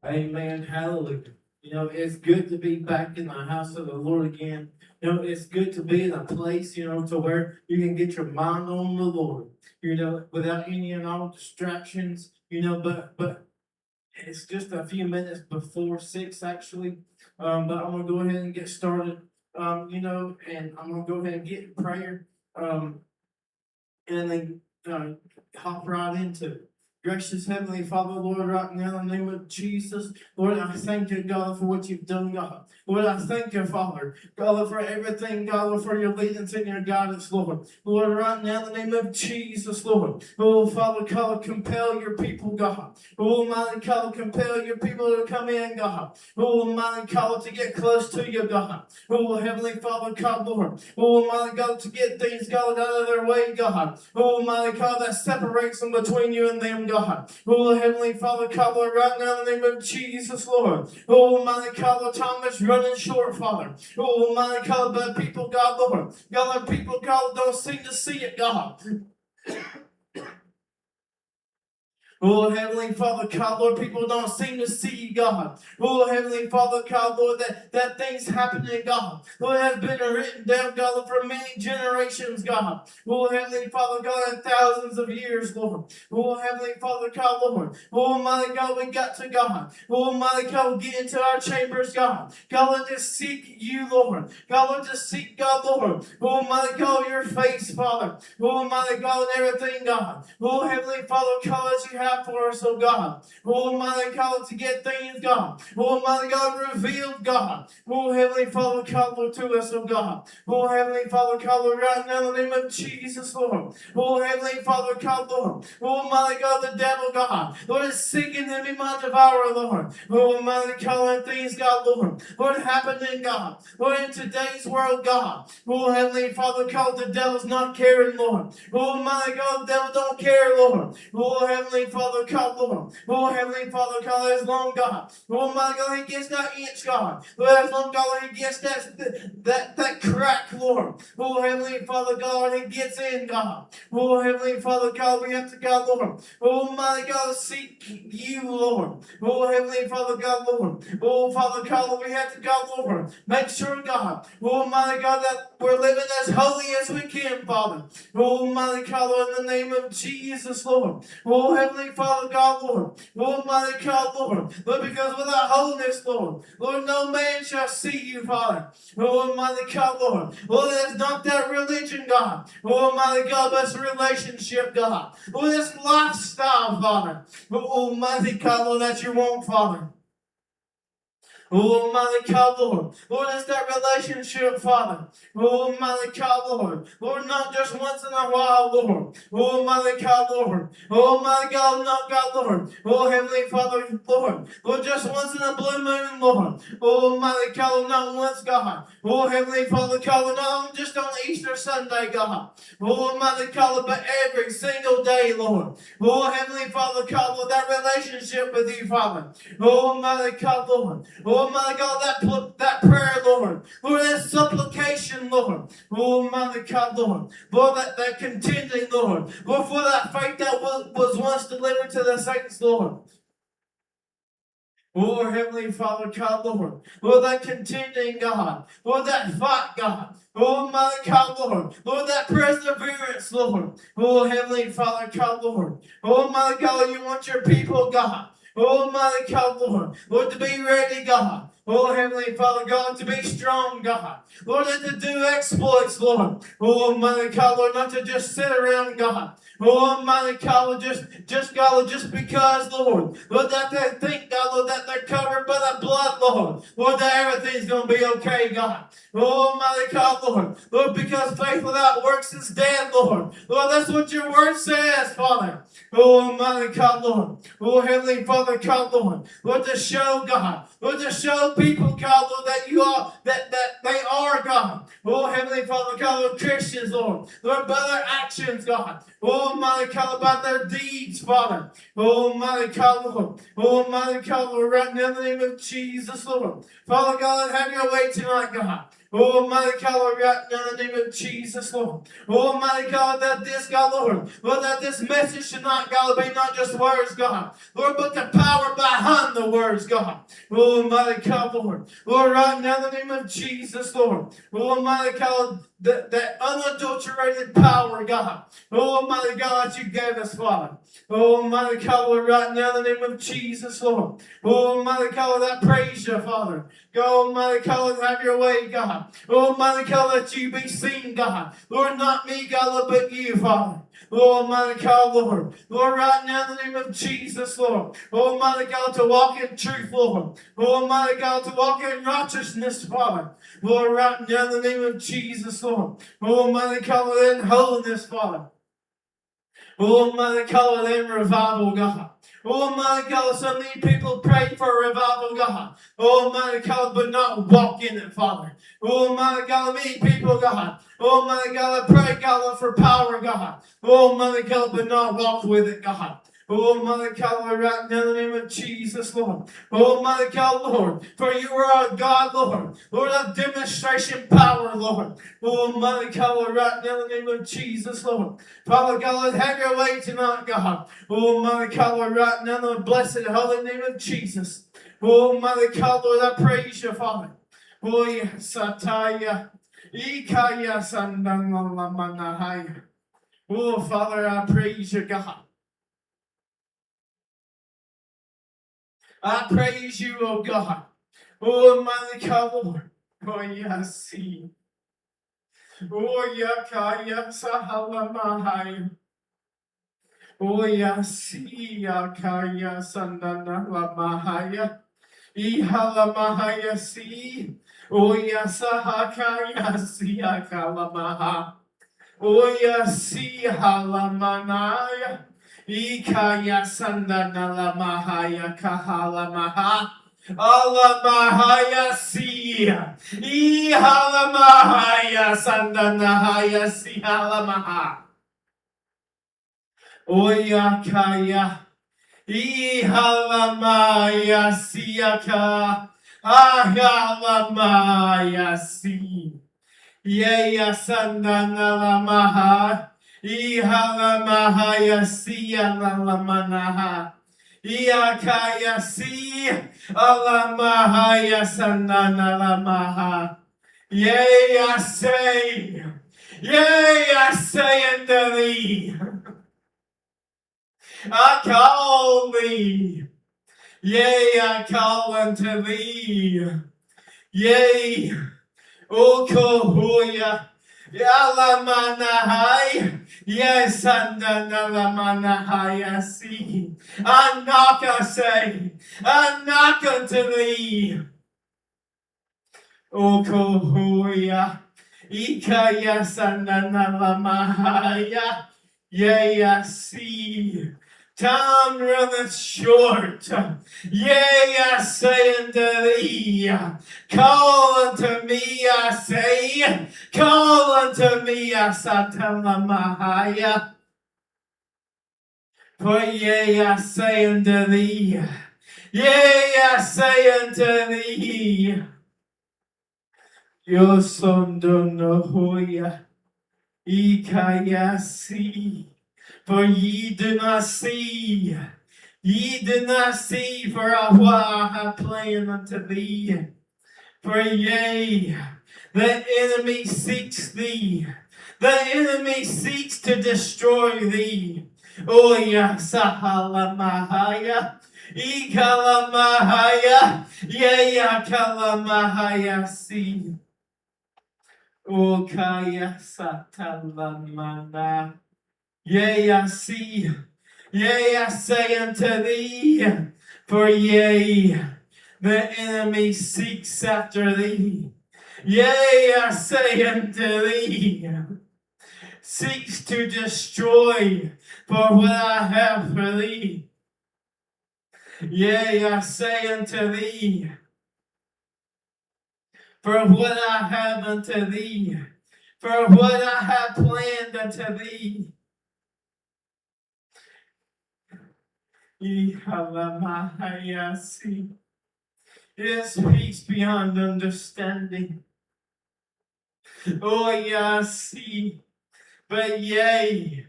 Amen. Hallelujah. It's good to be back in the house of the Lord again. It's good to be in a place, to where you can get your mind on the Lord, without any and all distractions, but it's just a few minutes before 6 actually. But I'm gonna go ahead and get started. And I'm gonna go ahead and get in prayer. And then hop right into it. Gracious Heavenly Father, Lord, right now in the name of Jesus, Lord, I thank you, God, for what you've done, God. Lord, I thank you, Father, God, for everything, God, Lord, for your leadings and your guidance, Lord. Lord, right now in the name of Jesus, Lord. Oh, Father, God, compel your people, God. Oh, mighty God, compel your people to come in, God. Oh, mighty God, to get close to you, God. Oh, Heavenly Father, God, Lord. Oh, mighty God, to get things, God, out of their way, God. Oh, mighty God, that separates them between you and them, God. Oh, Heavenly Father, God, Lord, right now in the name of Jesus, Lord. Oh, mighty God, the time is running short, Father. Oh, mighty God, but people, God, Lord. God, the people, God, don't seem to see it, God. Oh, Heavenly Father, God, Lord, people don't seem to see you, God. Oh, Heavenly Father, God, Lord, that things happening, God. Lord, has been written down, God, Lord, for many generations, God. Oh, Heavenly Father, God, in thousands of years, Lord. Oh, Heavenly Father, God, Lord. Oh, my God, we got to God. Oh, my God, we get into our chambers, God. God, let us seek you, Lord. God, let us seek God, Lord. Oh, my God, your face, Father. Oh, my God, and everything, God. Oh, Heavenly Father, God, as you have for us, oh God. Oh, Almighty God, to get things, God. Oh, Almighty God, revealed, God. Oh, Heavenly Father, God, Lord, to us, oh God. Oh, Heavenly Father, God, Lord, right now in the name of Jesus, Lord. Oh, Heavenly Father, God, Lord. Oh, Almighty God, the devil, God. Lord, is seeking him, he might devour, Lord. Oh, Almighty God, and things, God, Lord. Lord, happening, God. Lord, in today's world, God. Oh, Heavenly Father, God, the devil's not caring, Lord. Oh, Almighty God, the devil don't care, Lord. Oh, Heavenly Father, God, Lord. Oh, Heavenly Father, God, as long, God. Oh, my God, he gets that inch, God. Oh, as long, God, he gets that crack, Lord. Oh, Heavenly Father, God, he gets in, God. Oh, Heavenly Father, God, we have to, God, Lord. Oh, my God, seek you, Lord. Oh, Heavenly Father, God, Lord. Oh, Father, God, Lord, we have to, God, Lord. Make sure, God. Oh, my God, that we're living as holy as we can, Father. Oh, mighty God, Lord, in the name of Jesus, Lord. Oh, Heavenly Father, God, Lord. Oh, mighty God, Lord. Lord, because without holiness, Lord, Lord, no man shall see you, Father. Oh, mighty God, Lord. Lord, that's not that religion, God. Oh, mighty God, that's relationship, God. Lord, that's lifestyle, Father. Oh, mighty God, Lord, that's your want, Father. Oh, Almighty God, Lord. Lord, it's that relationship, Father. Oh, Almighty God, Lord. Lord, not just once in a while, Lord. Oh, Almighty God, Lord. Oh, my God, not God, Lord. Oh, Heavenly Father, Lord. Lord, just once in a blue moon, Lord. Oh, Almighty God, not once, God. Oh, Heavenly Father, God, not just on Easter Sunday, God. Oh, Almighty God, but every single day, Lord. Oh, Heavenly Father, God, Lord, that relationship with you, Father. Oh, Almighty God, Lord. Oh, my God, that prayer, Lord. Lord, that supplication, Lord. Oh, my God, Lord. Lord, that contending, Lord. Lord, for that faith that was once delivered to the saints, Lord. Oh, Heavenly Father, God, Lord. Lord, that contending, God. Lord, that fight, God. Oh, my God, Lord. Lord, that perseverance, Lord. Oh, Heavenly Father, God, Lord. Oh, my God, you want your people, God. Oh, my God, Lord. Lord, to be ready, God. Oh, Heavenly Father, God, to be strong, God. Lord, and to do exploits, Lord. Oh, my God, Lord, not to just sit around, God. Oh, Almighty God, Lord, just God, Lord, just because, Lord, Lord, that they think, God, Lord, that they're covered by the blood, Lord, Lord, that everything's going to be okay, God. Oh, Almighty God, Lord, because faith without works is dead, Lord. Lord, that's what your word says, Father. Oh, Almighty God, Lord. Oh, Heavenly Father, God, Lord, to show God, Lord, to show people, God, Lord, that you are, that they are, God. Oh, Heavenly Father, God, Lord, Christians, Lord, by their actions, God. Oh, Almighty God, about their deeds, Father. Oh, Almighty God, Lord. Oh, Almighty God, Lord, right now in the name of Jesus, Lord. Father God, have your way tonight, God. Oh, Almighty God, Lord, right now in the name of Jesus, Lord. Oh, Almighty God, that this, God, Lord, that this message should not, God, be not just words, God, Lord, but the power behind behind the words, God. Oh, Almighty God, Lord. Lord, right now in the name of Jesus, Lord. Oh, Almighty God, that unadulterated power, God. Oh, Almighty God, that you gave us, Father. Oh, Almighty God, Lord, right now in the name of Jesus, Lord. Oh, Almighty God, Lord, I praise you, Father. Go, Almighty God, Lord, have your way, God. Oh, Almighty God, let you be seen, God. Lord, not me, God, Lord, but you, Father. Oh, Almighty God, Lord. Lord, right now in the name of Jesus, Lord. Oh, Almighty God, to walk in truth, Lord. Oh, Almighty God, to walk in righteousness, Father. Lord, right now in the name of Jesus, Lord. Oh, Almighty God, Lord, in holiness, Father. Oh, Almighty God, Lord, in revival, God. Oh, Almighty God, so many people pray for revival, God. Oh, Almighty God, but not walk in it, Father. Oh, Almighty God, many people, God. Oh, Almighty God, I pray, God, for power, God. Oh, Almighty God, but not walk with it, God. Oh, Almighty God, Lord, right now in the name of Jesus, Lord. Oh, Almighty God, Lord, for you are a God, Lord. Lord, of demonstration power, Lord. Oh, Almighty God, Lord, right now in the name of Jesus, Lord. Father God, Lord, have your way tonight, God. Oh, Almighty God, Lord, right now in the blessed holy name of Jesus. Oh, Almighty God, Lord, I praise you, Father. Oh, yes, Sataya. Ikaya Sandanalamanahaya. Oh, Father, I praise you, God. I praise you, oh God. Oh, Almighty God, Lord. Oh, yes, oh, Yakaya Sahalamahaya. Oh, yes, Yakaya Sandanala Ihalamahaya si. Oh, yes, Hakaya Siakalamaha. Oh, yes, Halamanaya. Ikaya Sandanala Mahaya Kahalamaha. Alamahaya si. Ihalamahaya Sandanahaya si Halamaha. Oyakaya. Ihalamaya siaka. Ahalamaya si. Yeya sandanalamaha. Ihalamahaya siyalamanaha. Iakaya si. Alamahaya sandanalamaha. Yea, I say. Yea, I say unto thee. I call thee. Yea, I call unto thee. Yea, O Kohoya. Yalamanahai. Yes, Andanalamanahay. I see. I knock, I say. I knock unto thee. O Kohoya. Ikaya Sandanalamahaya. Yea, I see. Time runneth short. Yea, I say unto thee, call unto me, I say, call unto me, I Satalamahaya. For yea, I say unto thee, yea, I say unto thee, Yo sondo no hoya, ikayasi. For ye do not see, for what I have planned unto thee. For yea, the enemy seeks thee, the enemy seeks to destroy thee. Oh, ya sahalamahaya, ikalamahaya, yea, kalamahaya si. Oh, kaya satalamana. Yea, I see. Yea, I say unto thee. For yea, the enemy seeks after thee. Yea, I say unto thee. Seeks to destroy for what I have for thee. Yea, I say unto thee. For what I have unto thee. For what I have planned unto thee. Is peace beyond understanding. Oh, yeah, see. But yea,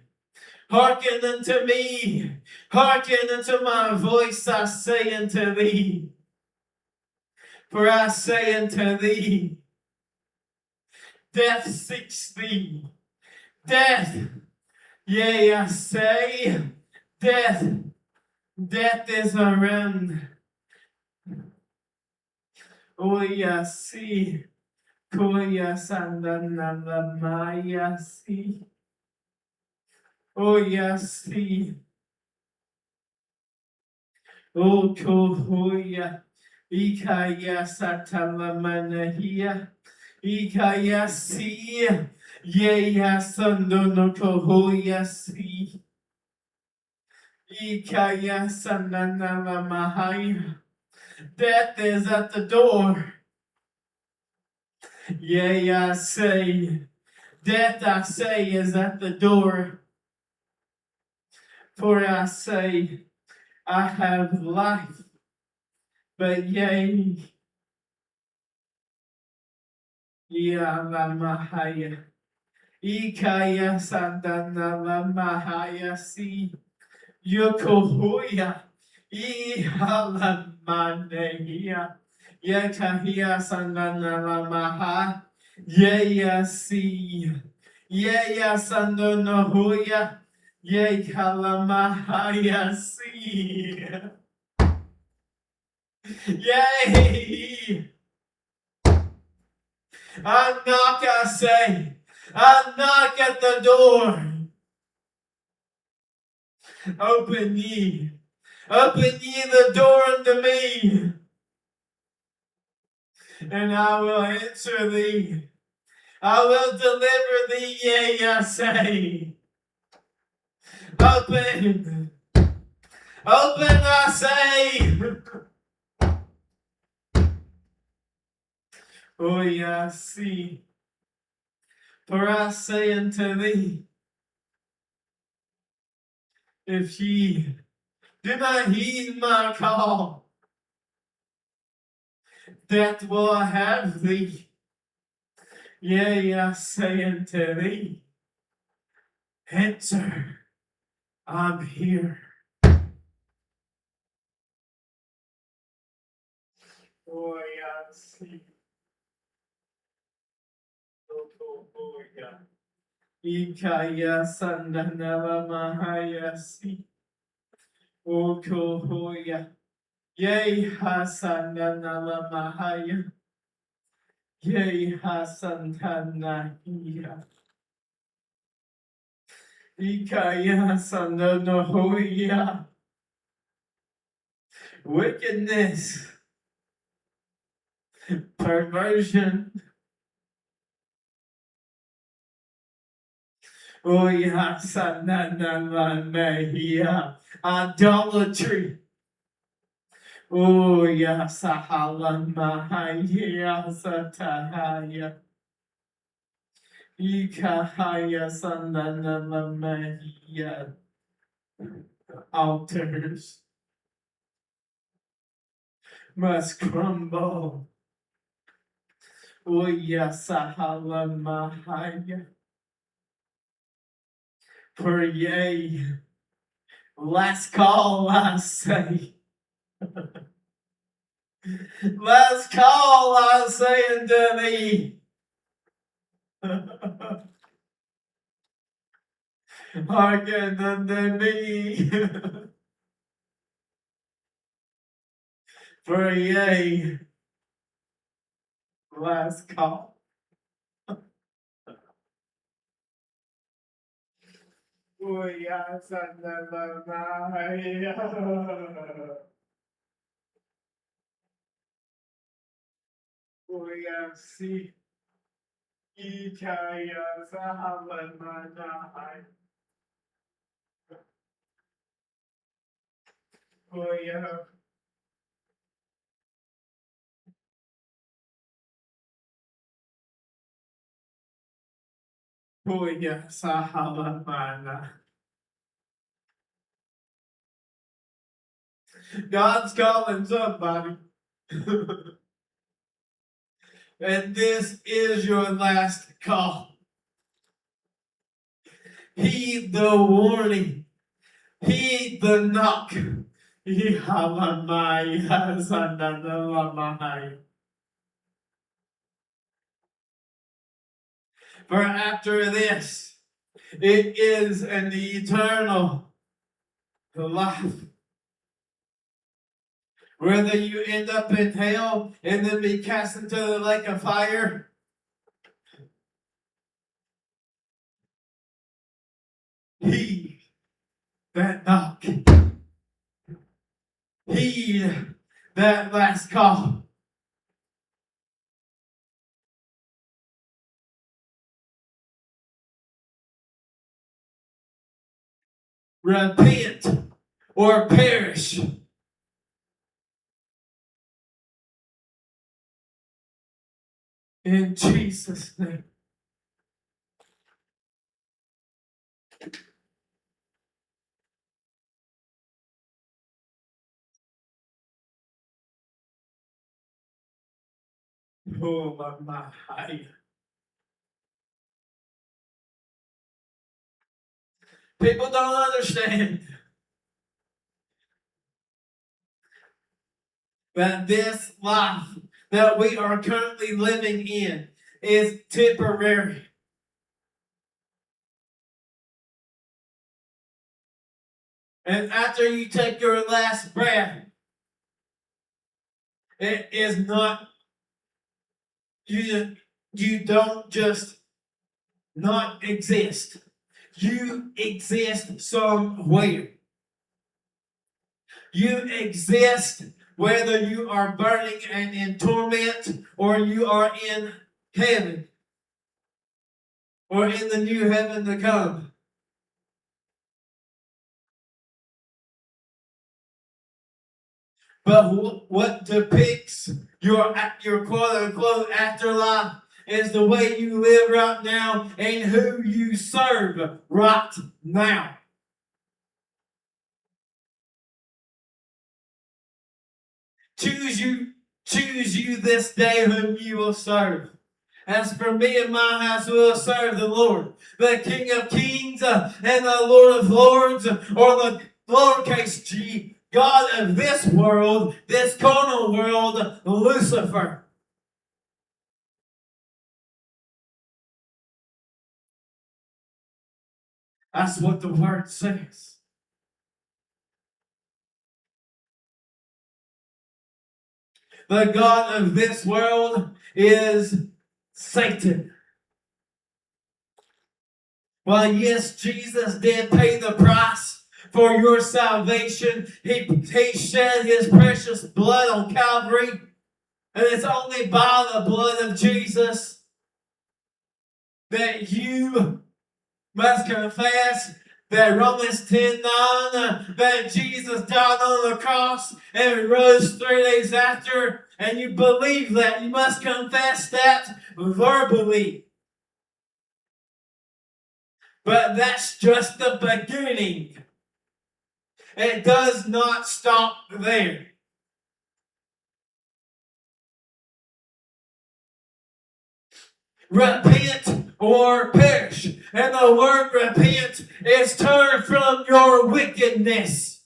Hearken unto me, hearken unto my voice, I say unto thee. For I say unto thee, death seeks thee. Death, yea, I say, death, death is around. Oh, yeah, see, koya sandana maya see. Oh, yeah, see. Oh, kohoya, ikaya satalamana ikaya see. Yea, sandono kohoya see. Ikaya sanana mahaya. Death is at the door. Yea, I say, death, I say, is at the door. For I say, I have life, but yea, la mahaya. Ikaya sandana la mahaya si. Yokohoya. Ihala manehia. Yekahia sandana la maha. Yea, si. Yea, sandana hoya. Yea, kalamahaya si. Yay! I knock, I say. I knock at the door. Open ye. Open ye the door unto me. And I will answer thee. I will deliver thee, yea, I say. Open. Open, I say. Oh, yeah, I see. For I say unto thee, if ye do not heed my call, death will have thee. Yea, I say unto thee, answer, I'm here. Oh, yeah, I see. Oh, yeah. Ikaya sandanala mahaya si. Okohoya. Yea, hasandanala mahaya. Yea, hasantanahiya. Ikaya sandanohoya. Wickedness, perversion. Oh, yeah, sandanala idolatry. Oh, yeah, sahala mahaya satahaya. Ikahaya sandanamahia. Altars must crumble. Oh, yes, sahala mahaya. For yea, last call, I say. Last call, I say unto thee. Hearken unto me. For yea, last call. Oh, yes, sandanamahaya. Oh, yes, see. Ikaya sahalamanahay. Oh, yeah. Oh, yeah, sahalamana. God's calling somebody. And this is your last call. Heed the warning. Heed the knock. For after this, it is an eternal life. Whether you end up in hell and then be cast into the lake of fire, heed that knock. Heed that last call. Repent or perish. In Jesus' name. Oh my. People don't understand that this life that we are currently living in is temporary. And after you take your last breath, it is not, you don't just not exist. You exist somewhere. You exist whether you are burning and in torment or you are in heaven or in the new heaven to come. But what depicts your quote unquote afterlife is the way you live right now and who you serve right now. Choose you this day whom you will serve. As for me and my house, we will serve the Lord, the King of Kings and the Lord of Lords, or the lowercase g, God of this world, this carnal world, Lucifer. That's what the word says. The God of this world is Satan. Well, yes, Jesus did pay the price for your salvation. He shed his precious blood on Calvary. And it's only by the blood of Jesus that you must confess that Romans 10:9, that Jesus died on the cross and rose 3 days after, and you believe that. You must confess that verbally. But that's just the beginning. It does not stop there. Repent or perish. And the word repent is turn from your wickedness.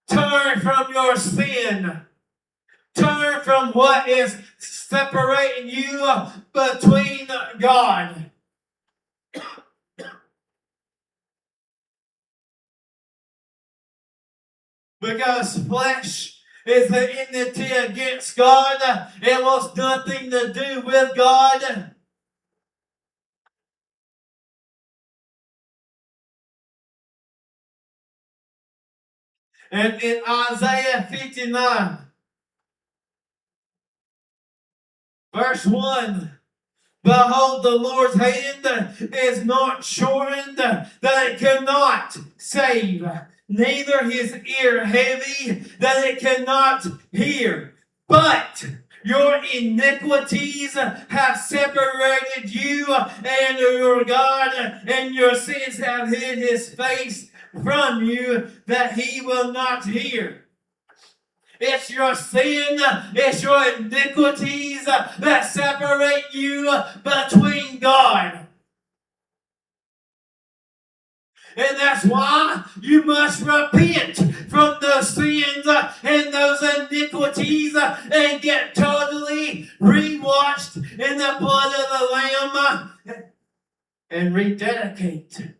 Turn from your sin. Turn from what is separating you between God. Because flesh is the enmity against God. It wants nothing to do with God. And in Isaiah 59, verse 1, behold, the Lord's hand is not shortened that it cannot save, neither his ear heavy that it cannot hear. But your iniquities have separated you and your God, and your sins have hid his face from you that he will not hear. It's your sin, it's your iniquities that separate you between God. And that's why you must repent from those sins and those iniquities and get totally rewashed in the blood of the Lamb and rededicate.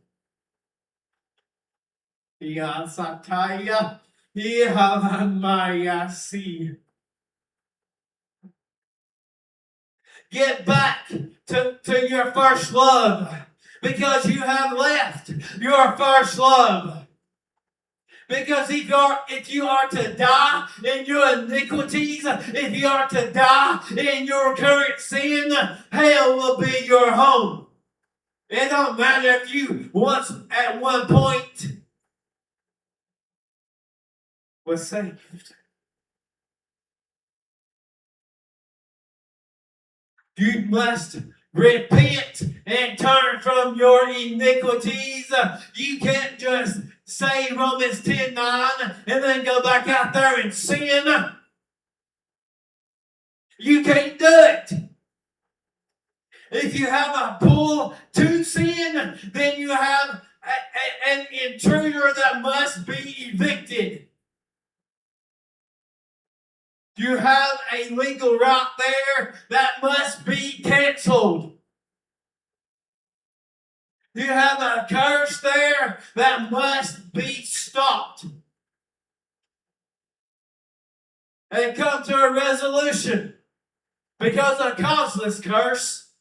Yasataya, Yahamayasi. Get back to your first love, because you have left your first love. Because if you are to die in your iniquities, if you are to die in your current sin, hell will be your home. It don't matter if you once at one point was saved. You must repent and turn from your iniquities. You can't just say Romans 10:9 and then go back out there and sin. You can't do it. If you have a pull to sin, then you have an intruder that must be evicted. You have a legal right there that must be canceled. You have a curse there that must be stopped. And come to a resolution. Because a causeless curse,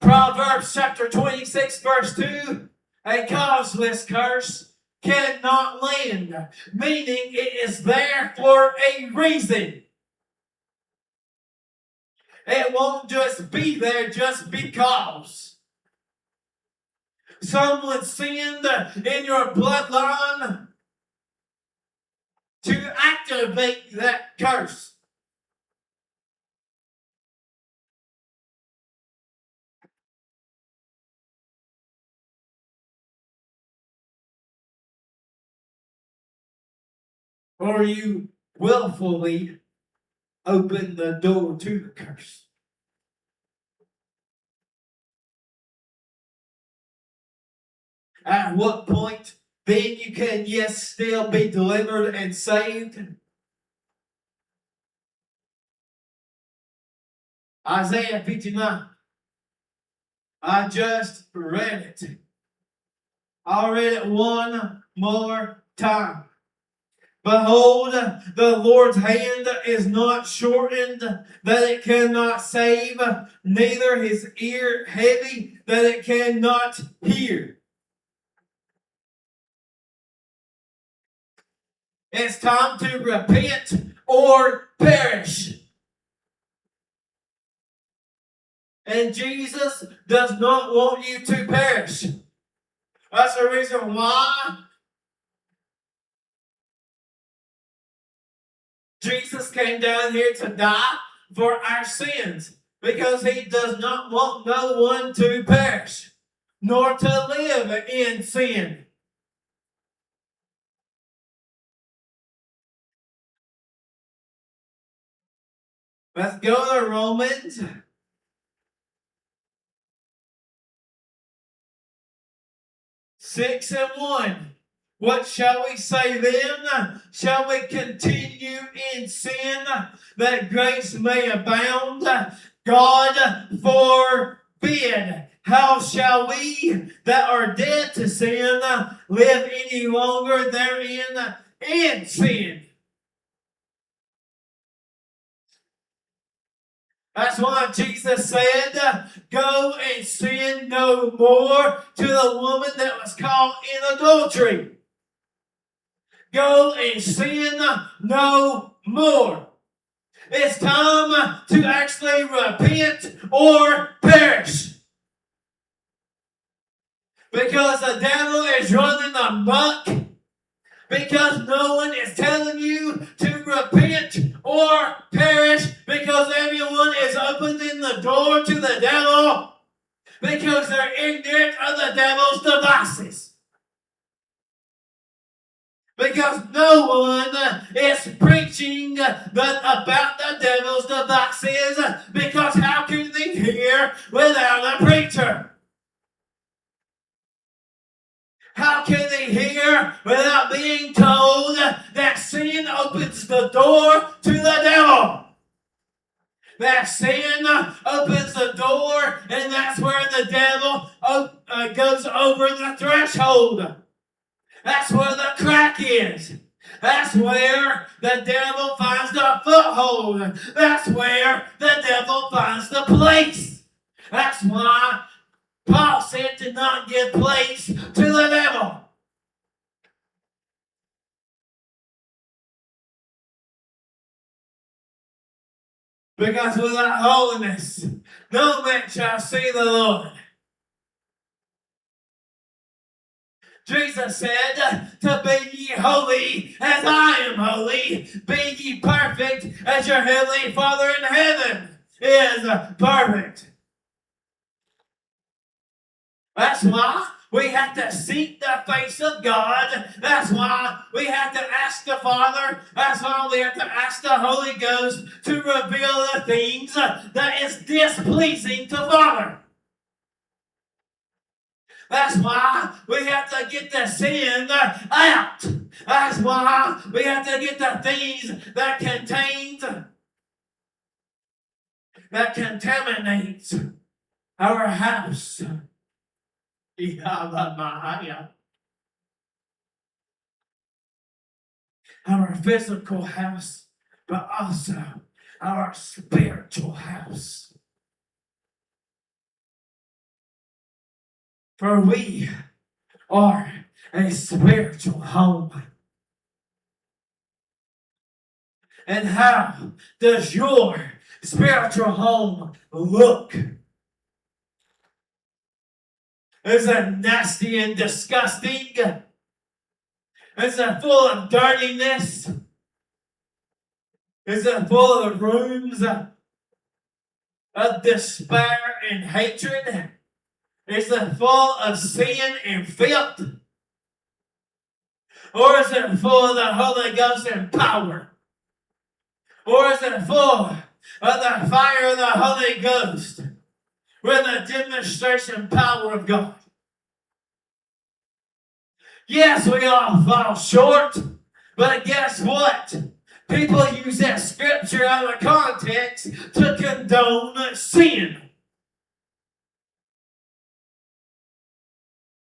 Proverbs chapter 26 verse 2, a causeless curse cannot land, meaning it is there for a reason. It won't just be there just because someone sinned in your bloodline to activate that curse. Or you willfully open the door to the curse. At what point then you can, yes, still be delivered and saved? Isaiah 59. I just read it. I'll read it one more time. Behold, the Lord's hand is not shortened that it cannot save, neither his ear heavy that it cannot hear. It's time to repent or perish. And Jesus does not want you to perish. That's the reason why Jesus came down here to die for our sins, because he does not want no one to perish, nor to live in sin. Let's go to Romans 6:1. What shall we say then? Shall we continue in sin that grace may abound? God forbid. How shall we that are dead to sin live any longer therein in sin? That's why Jesus said, go and sin no more, to the woman that was caught in adultery. Go and sin no more. It's time to actually repent or perish. Because the devil is running amok. Because no one is telling you to repent or perish. Because everyone is opening the door to the devil. Because they're ignorant of the devil's devices. Because no one is preaching about the devil's devices. Because how can they hear without a preacher? How can they hear without being told that sin opens the door to the devil? That sin opens the door, and that's where the devil goes over the threshold. That's where the crack is. That's where the devil finds the foothold. That's where the devil finds the place. That's why Paul said to not give place to the devil. Because without holiness, no man shall see the Lord. Jesus said, to be ye holy as I am holy. Be ye perfect as your heavenly Father in heaven is perfect. That's why we have to seek the face of God. That's why we have to ask the Father. That's why we have to ask the Holy Ghost to reveal the things that is displeasing to Father. That's why we have to get the sin out. That's why we have to get the things that contaminates our house. Our physical house, but also our spiritual house. For we are a spiritual home. And how does your spiritual home look? Is it nasty and disgusting? Is it full of dirtiness? Is it full of rooms of despair and hatred? Is it full of sin and filth? Or is it full of the Holy Ghost and power? Or is it full of the fire of the Holy Ghost with the demonstration power of God? Yes, we all fall short, but guess what? People use that scripture out of context to condone sin.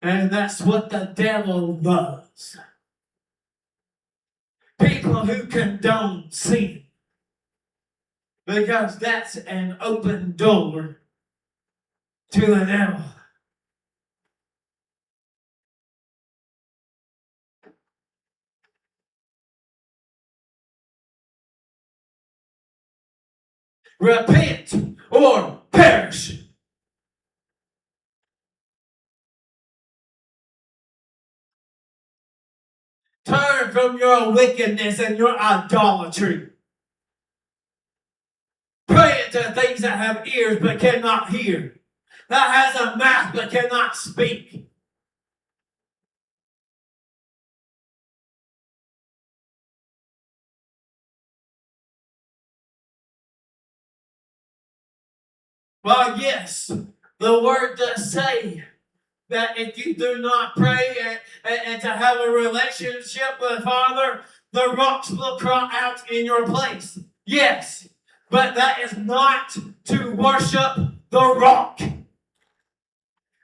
And that's what the devil loves. People who condone sin. Because that's an open door to the devil. Repent or perish. Turn from your wickedness and your idolatry. Pray into things that have ears but cannot hear, that has a mouth but cannot speak. Well, yes, the word does say that if you do not pray and to have a relationship with the Father, the rocks will cry out in your place. Yes, but that is not to worship the rock.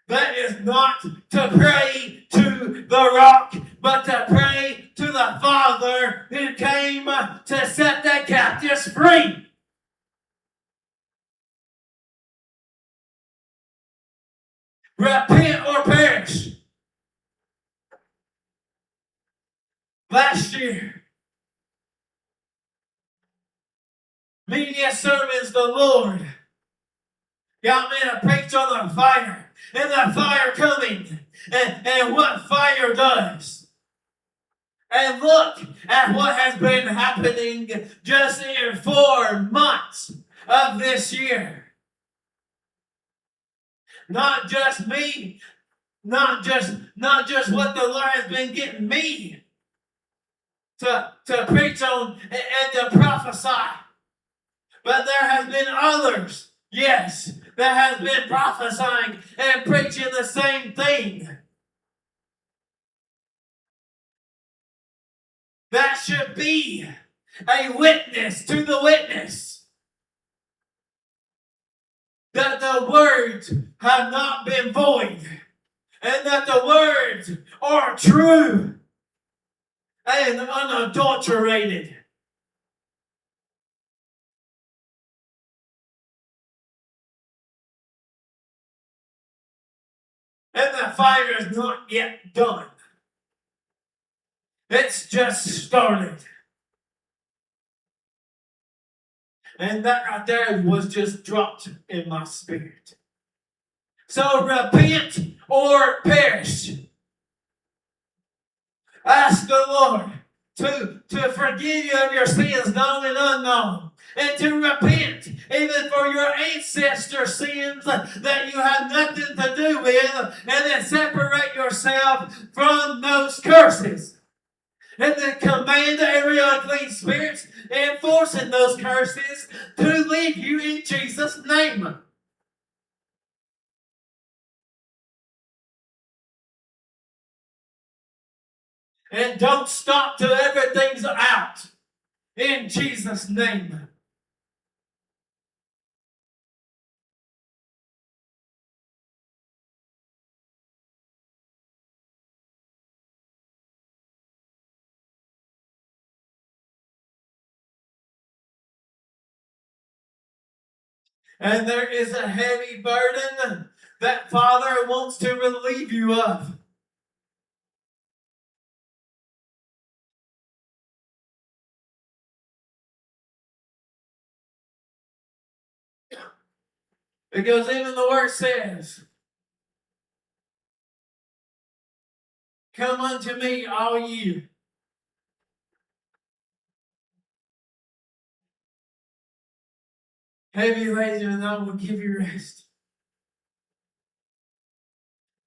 That is not to pray to the rock, but to pray to the Father who came to set the captives free. Repent or perish. Last year, media sermons, the Lord got me to preach on the fire, and the fire coming, and what fire does. And look at what has been happening just in 4 months of this year. Not just me, not just what the Lord has been getting me to preach on and to prophesy. But there has been others, yes, that has been prophesying and preaching the same thing. that should be a witness to the witness that the words have not been void, and that the words are true and unadulterated. And the fire is not yet done. It's just started. And that right there was just dropped in my spirit. So repent or perish. Ask the Lord to forgive you of your sins, known and unknown. And to repent even for your ancestor sins that you have nothing to do with. And then separate yourself from those curses. And then command every unclean spirits enforcing those curses to leave you in Jesus' name. And don't stop till everything's out in Jesus' name. And there is a heavy burden that Father wants to relieve you of. Because even the word says, come unto me, all you heavy laden, and I will give you rest.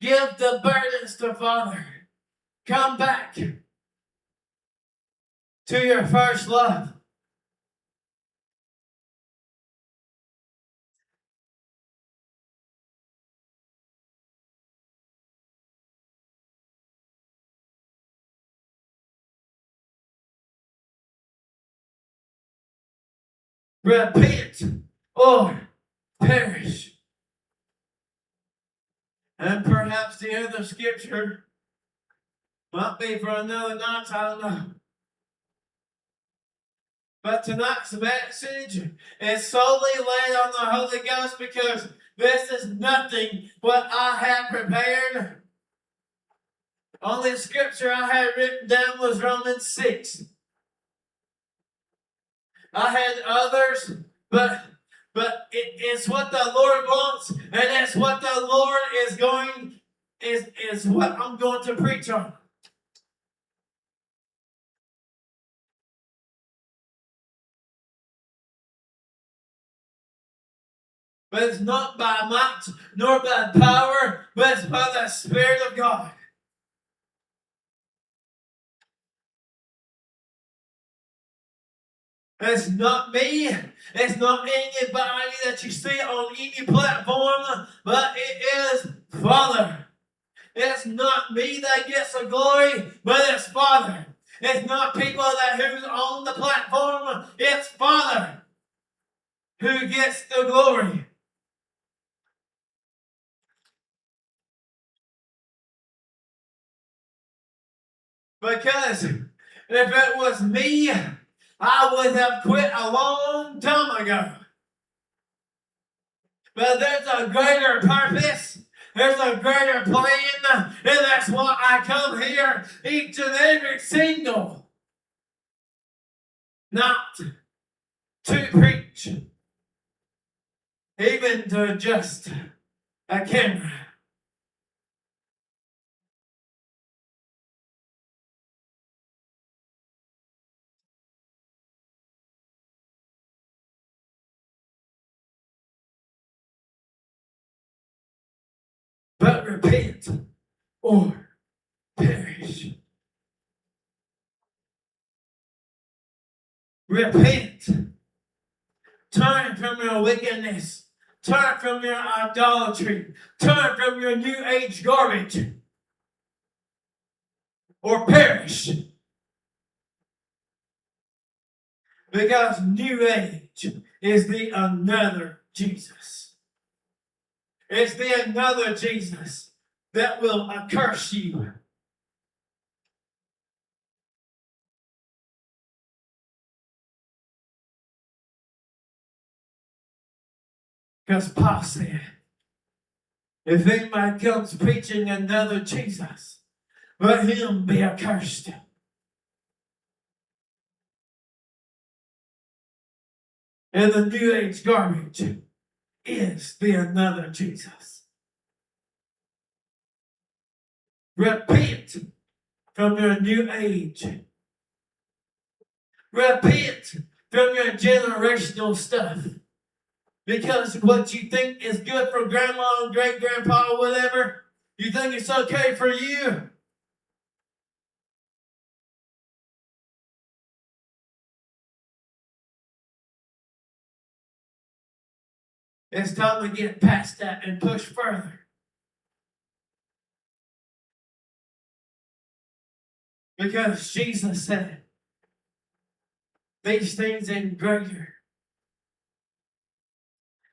Give the burdens to Father. Come back to your first love. Repent or perish. And perhaps the other scripture might be for another night, I don't know. But tonight's message is solely laid on the Holy Ghost, because this is nothing what I have prepared. Only scripture I had written down was Romans 6. I had others, but it's what the Lord wants, and it's what the Lord is what I'm going to preach on. But it's not by might nor by power, but it's by the Spirit of God. It's not me. It's not anybody that you see on any platform, but it is Father. It's not me that gets the glory, but it's Father. It's not people who's on the platform. It's Father who gets the glory. Because if it was me, I would have quit a long time ago. But there's a greater purpose. There's a greater plan. And that's why I come here each and every single night to preach. Even to adjust a camera. But repent or perish. Repent. Turn from your wickedness. Turn from your idolatry. Turn from your new age garbage. Or perish. Because New Age is the another Jesus. It's the another Jesus that will curse you. Because Paul said, if anybody comes preaching another Jesus, let him be accursed. And the New Age garbage is the another Jesus. Repent from your New Age. Repent from your generational stuff. Because what you think is good for grandma and great grandpa or whatever, you think it's okay for you. It's time to get past that and push further. Because Jesus said, these things and greater.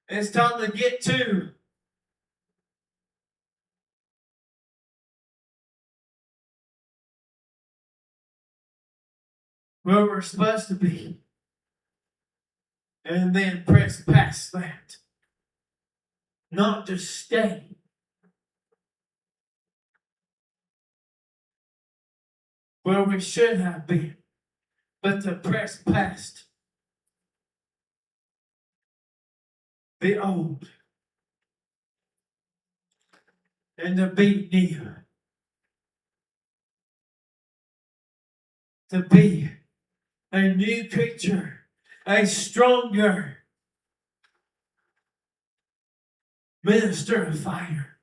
It's time to get to where we're supposed to be. And then press past that. Not to stay. Where we should have been. But to press past the old. And to be new. To be a new creature. A stronger minister of fire.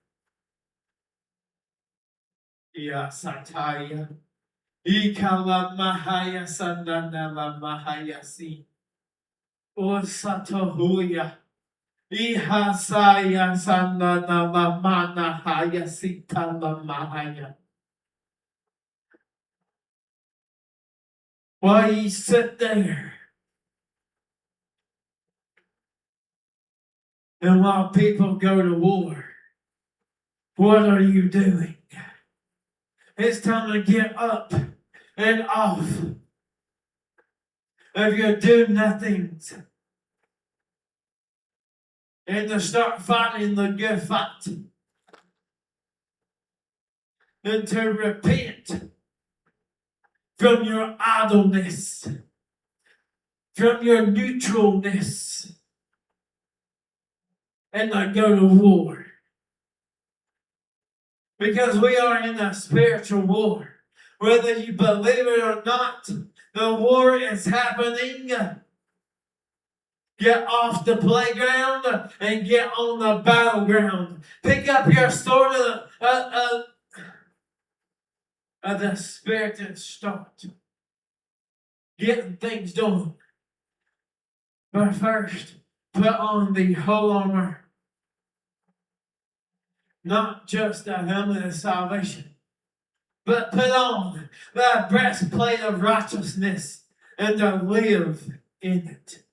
Ya Sataya. Ikala Mahaya Sandana Mahaya Si. O Satahuya. Ihasaya Sandana Mana Haya Sitala Mahaya. Why you sit there and while people go to war, what are you doing? It's time to get up and off of your do-nothings and to start fighting the good fight and to repent from your idleness, from your neutralness, and to go to war. Because we are in a spiritual war. Whether you believe it or not, the war is happening. Get off the playground and get on the battleground. Pick up your sword of the Spirit and start getting things done. But first, put on the whole armor. Not just the helmet of salvation, but put on the breastplate of righteousness and to live in it.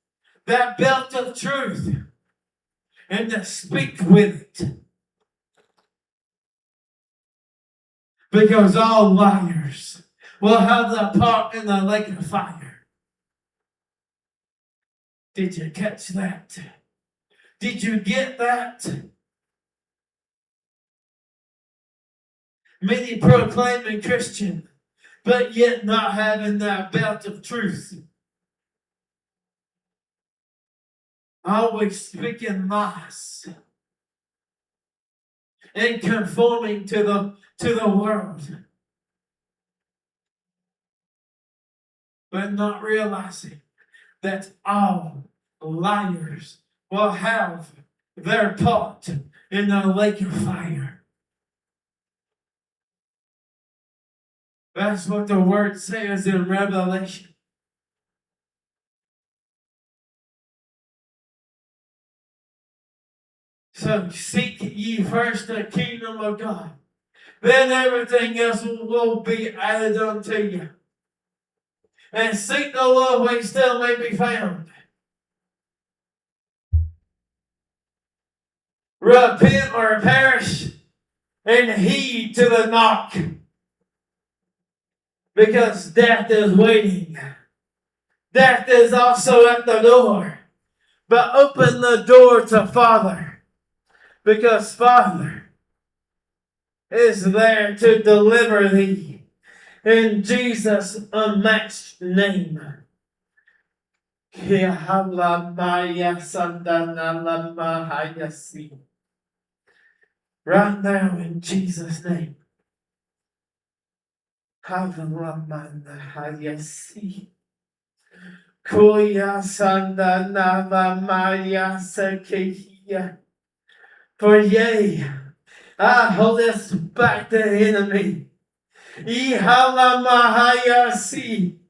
That belt of truth and to speak with it. Because all liars will have the part in the lake of fire. Did you catch that? Did you get that? Many proclaiming Christian, but yet not having that belt of truth. Always speaking lies. And conforming to the world. But not realizing that all liars will have their part in the lake of fire. That's what the word says in Revelation. So seek ye first the kingdom of God. Then everything else will be added unto you. and seek the Lord while he still may be found. Repent or perish, and heed to the knock, because death is waiting. Death is also at the door. But open the door to Father, because Father is there to deliver thee in Jesus' unmatched name. Right now in Jesus' name. Kuya sanda nava maya sekeya. For yea, I hold us back the enemy. Ihala mahaya si.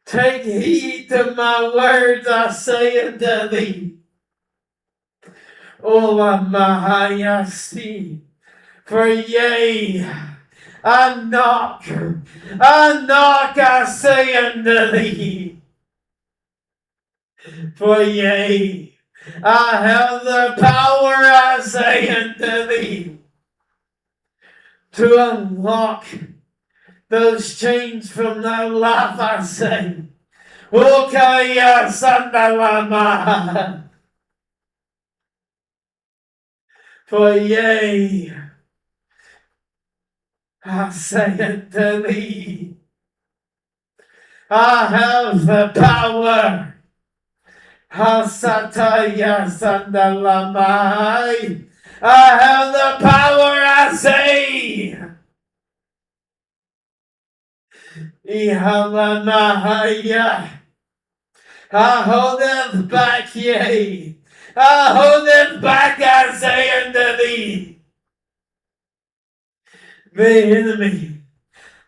Take heed to my words I say unto thee. Ola mahaya si. For yea, I knock, I say unto thee. For yea, I have the power, I say unto thee, to unlock those chains from thy life, I say. Okaya sandalama. For yea, I say unto thee, I have the power. Hasataya sandalamai. I have the power, I say. Ihalamahaya. I hold them back, yea. I hold them back, I say unto thee. The enemy.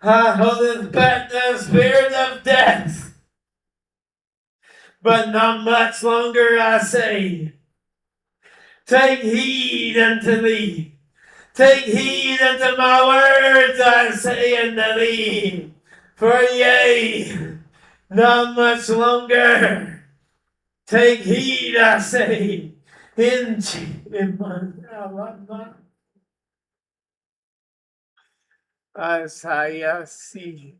I hold them back, the spirit of death. But not much longer, I say. Take heed unto thee. Take heed unto my words, I say unto thee. For yea, not much longer. Take heed, I say. In Isaiah, see.